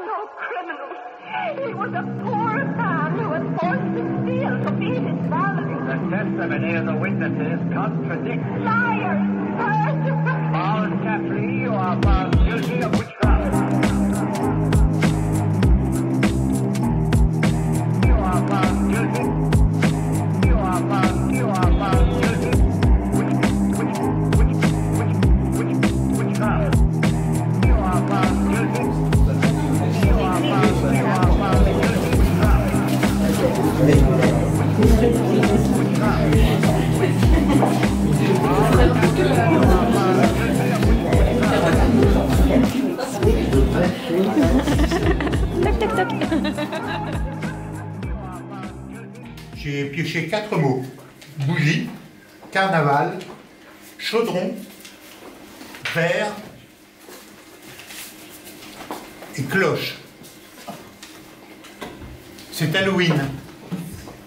no criminal. He was a poor man who was forced to steal to feed his family. The testimony of the witnesses contradicts. Liars! Paul Caffrey, you are found guilty of witchcraft. You are found guilty. You are found guilty. Witchcraft. You are found guilty. You are found J'ai pioché 4 mots. Bougie, carnaval, chaudron, verre et cloche. C'est Halloween.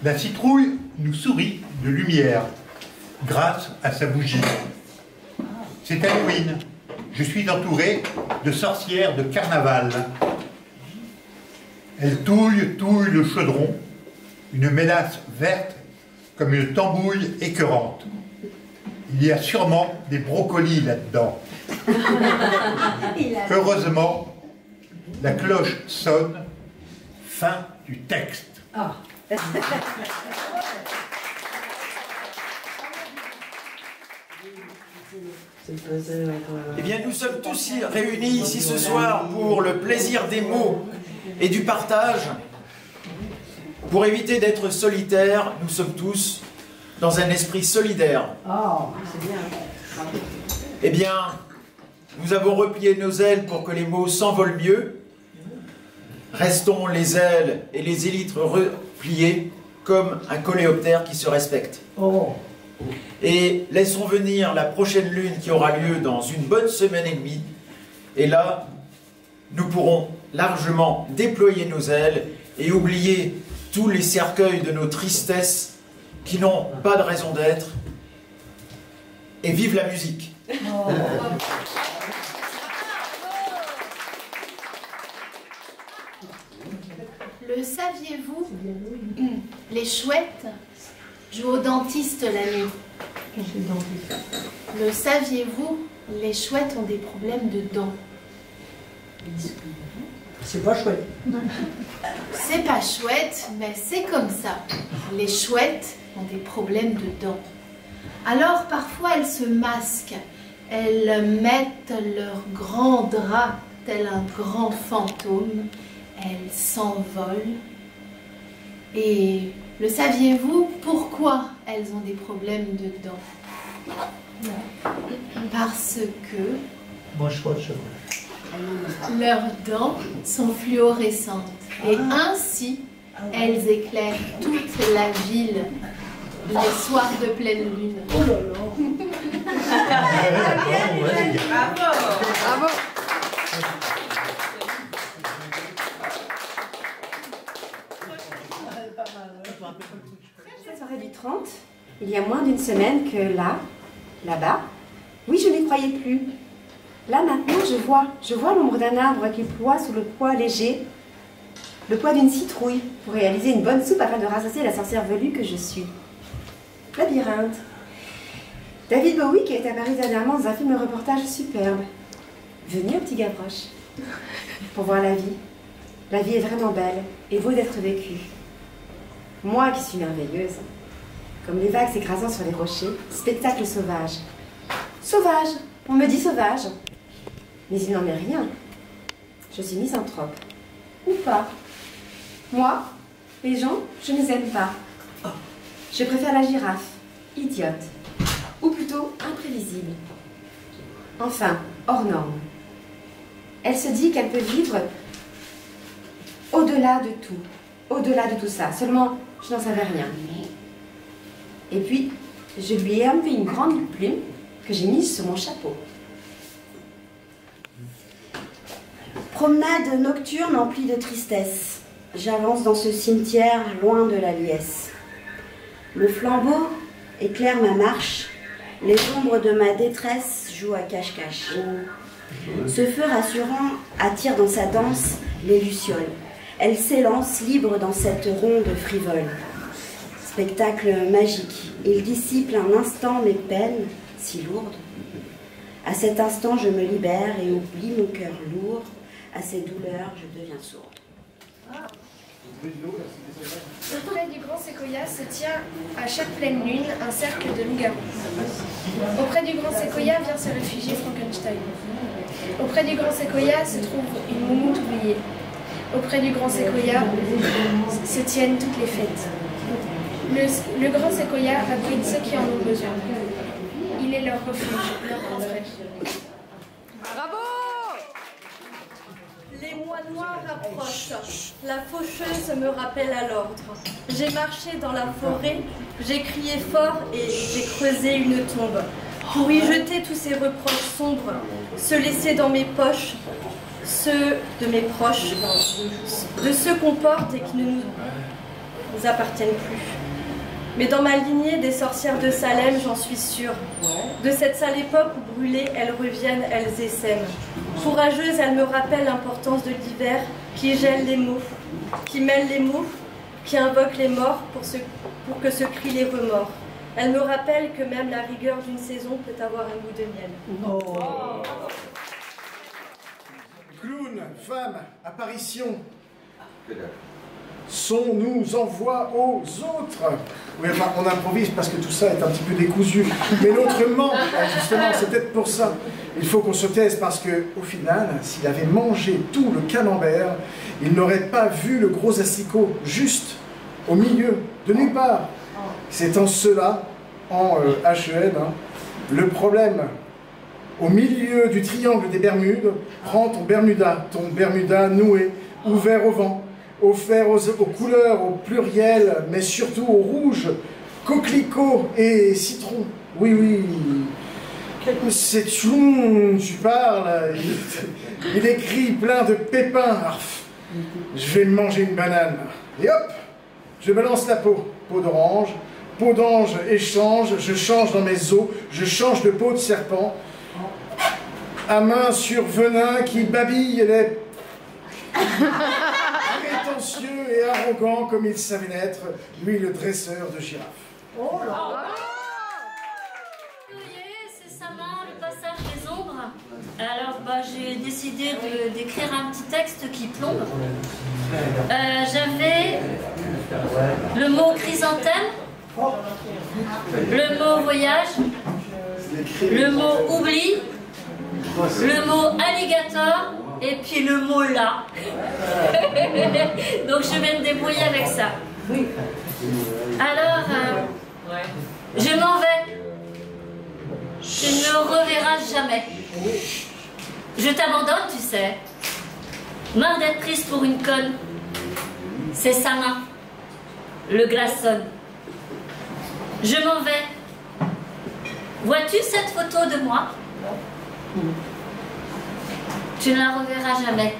La citrouille nous sourit de lumière grâce à sa bougie. C'est Halloween. Je suis entouré de sorcières de carnaval. Elles touillent le chaudron, une mélasse verte comme une tambouille écœurante. Il y a sûrement des brocolis là-dedans. Heureusement, la cloche sonne. Fin du texte. Eh bien, nous sommes tous réunis ici ce soir pour le plaisir des mots et du partage. Pour éviter d'être solitaires, nous sommes tous dans un esprit solidaire. Oh, c'est bien. Eh bien, nous avons replié nos ailes pour que les mots s'envolent mieux. Restons les ailes et les élytres repliés comme un coléoptère qui se respecte. Oh. Et laissons venir la prochaine lune qui aura lieu dans une bonne semaine et demie. Et là, nous pourrons largement déployer nos ailes et oublier tous les cercueils de nos tristesses qui n'ont pas de raison d'être. Et vive la musique! Oh. Le saviez-vous? Les chouettes jouent au dentiste la nuit. Le saviez-vous? Les chouettes ont des problèmes de dents. C'est pas chouette. C'est pas chouette, mais c'est comme ça. Les chouettes ont des problèmes de dents. Alors parfois elles se masquent. Elles mettent leur grand drap tel un grand fantôme. Elles s'envolent. Et le saviez-vous pourquoi elles ont des problèmes de dents? Parce que Moi, je crois que leurs dents sont fluorescentes. Et ainsi, elles éclairent toute la ville les soirs de pleine lune. Oh là là. Bravo! Cette soirée du 30, il y a moins d'une semaine que là-bas, oui, je n'y croyais plus. Là, maintenant, je vois l'ombre d'un arbre qui ploie sous le poids léger, le poids d'une citrouille, pour réaliser une bonne soupe afin de rassasier la sorcière velue que je suis. Labyrinthe. David Bowie qui est apparu dernièrement dans un film reportage superbe. Venez au petit Gavroche pour voir la vie. La vie est vraiment belle et vaut d'être vécue. Moi qui suis merveilleuse, comme les vagues s'écrasant sur les rochers, spectacle sauvage. Sauvage, on me dit sauvage. Mais il n'en est rien. Je suis misanthrope. Ou pas. Moi, les gens, je ne les aime pas. Je préfère la girafe, idiote. Ou plutôt imprévisible. Enfin, hors norme. Elle se dit qu'elle peut vivre au-delà de tout. Au-delà de tout ça. Seulement, je n'en savais rien. Et puis, je lui ai enlevé une grande plume que j'ai mise sur mon chapeau. Promenade nocturne emplie de tristesse. J'avance dans ce cimetière loin de la liesse. Le flambeau éclaire ma marche. Les ombres de ma détresse jouent à cache-cache. Ce feu rassurant attire dans sa danse les lucioles. Elles s'élancent libres dans cette ronde frivole. Spectacle magique. Il dissipe un instant mes peines, si lourdes. À cet instant, je me libère et oublie mon cœur lourd. À ces douleurs, je deviens sourde. Auprès du grand séquoia se tient à chaque pleine lune un cercle de loups-garous. Auprès du grand séquoia vient se réfugier Frankenstein. Auprès du grand séquoia se trouve une moumoute oubliée. Auprès du grand séquoia se tiennent toutes les fêtes. Le grand séquoia abrite ceux qui en ont besoin. Il est leur refuge, leur grand frère. Bravo! Les mois noirs approchent. La faucheuse me rappelle à l'ordre. J'ai marché dans la forêt, j'ai crié fort et j'ai creusé une tombe. Pour y jeter tous ces reproches sombres, se laisser dans mes poches, ceux de mes proches, de ceux qu'on porte et qui ne nous appartiennent plus. Mais dans ma lignée des sorcières de Salem, j'en suis sûre. De cette sale époque où brûlées, elles reviennent, elles essaiment. Courageuses, elles me rappellent l'importance de l'hiver, qui gèle les mots, qui mêle les mots, qui invoque les morts pour que se crient les remords. Elles me rappellent que même la rigueur d'une saison peut avoir un goût de miel. Oh. Clown, femme, apparition. Son nous envoie aux autres. Oui, enfin, on improvise parce que tout ça est un petit peu décousu. Mais l'autre ment, justement, c'est peut-être pour ça. Il faut qu'on se taise parce que, au final, s'il avait mangé tout le camembert, il n'aurait pas vu le gros asticot, juste au milieu, de nulle part. C'est en cela, en HEN, hein, le problème. Au milieu du triangle des Bermudes, prends ton Bermuda noué, ouvert au vent, offert aux couleurs, au pluriel, mais surtout au rouge, coquelicot et citron. Oui, oui, c'est tchoum, tu parles, il écrit plein de pépins. Je vais me manger une banane. Et hop, je balance la peau d'orange, peau d'ange échange, je change dans mes os, je change de peau de serpent, à main sur venin qui babille les... prétentieux et arrogant comme il savait l'être, lui le dresseur de girafes. Oh là! C'est Sama, le passage des ombres. Alors j'ai décidé d'écrire un petit texte qui plombe. J'avais le mot chrysanthème, le mot voyage, le mot oubli, le mot alligator et puis le mot là. Donc je vais me débrouiller avec ça. Alors, je m'en vais. Tu ne me reverras jamais. Je t'abandonne, tu sais. Marre d'être prise pour une conne. C'est sa main. Le glaçonne. Je m'en vais. Vois-tu cette photo de moi? Tu ne la reverras jamais.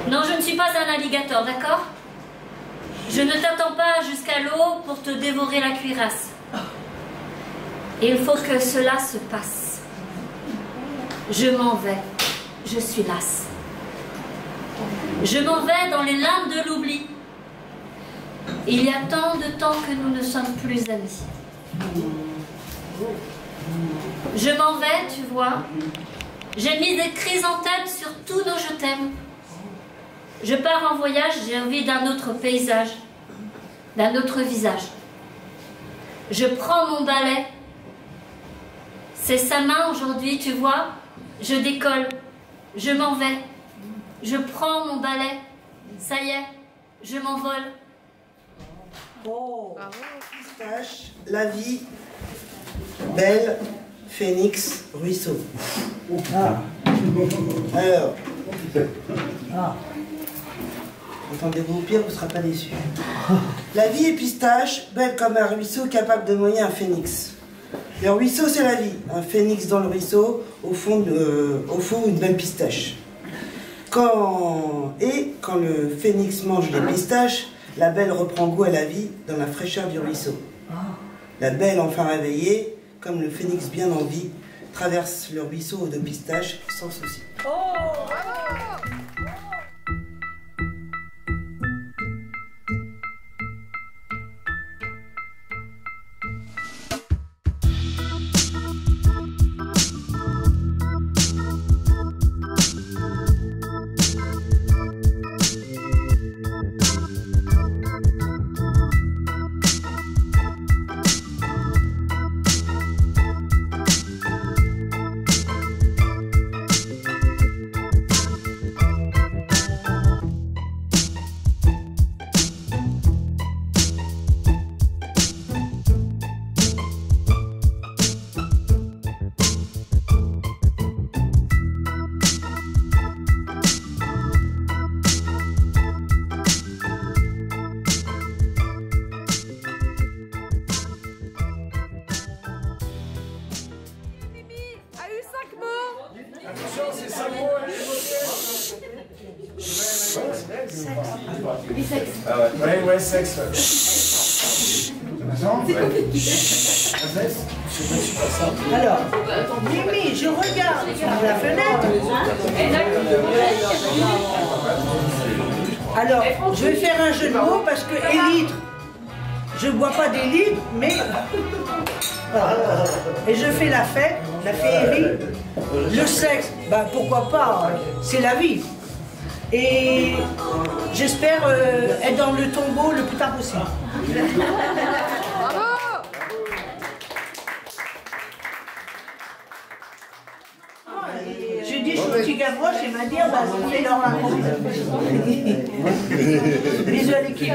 Non, je ne suis pas un alligator, d'accord? Je ne t'attends pas jusqu'à l'eau pour te dévorer la cuirasse. Il faut que cela se passe. Je m'en vais. Je suis lasse. Je m'en vais dans les limbes de l'oubli. Il y a tant de temps que nous ne sommes plus amis. Je m'en vais, tu vois. J'ai mis des chrysanthèmes sur tous nos je t'aime. Je pars en voyage, j'ai envie d'un autre paysage, d'un autre visage. Je prends mon balai. C'est sa main aujourd'hui, tu vois. Je décolle, je m'en vais. Je prends mon balai. Ça y est, je m'envole. Oh, pistache, la vie, belle, phénix, ruisseau. Alors, entendez-vous au pire, vous ne serez pas déçus. La vie est pistache, belle comme un ruisseau capable de noyer un phénix. Le ruisseau, c'est la vie. Un phénix dans le ruisseau, au fond, une belle pistache. Quand le phénix mange les pistaches, la belle reprend goût à la vie dans la fraîcheur du ruisseau. La belle, enfin réveillée, comme le phénix bien en vie, traverse le ruisseau de pistaches sans souci. Oh, bravo! Bisexe. Ah ouais. Ouais, sexe. Alors, Mimi, je regarde par la fenêtre. Alors, je vais faire un jeu de mots parce que élytre, je ne bois pas des litres, mais... Voilà. Et je fais la fête, la féerie. Le sexe, bah pourquoi pas, c'est la vie. Et j'espère être dans le tombeau le plus tard possible. J'ai dit, je suis au petit Gavroche, il m'a dit, bah, fais leur improvisation. Bisous à l'équipe.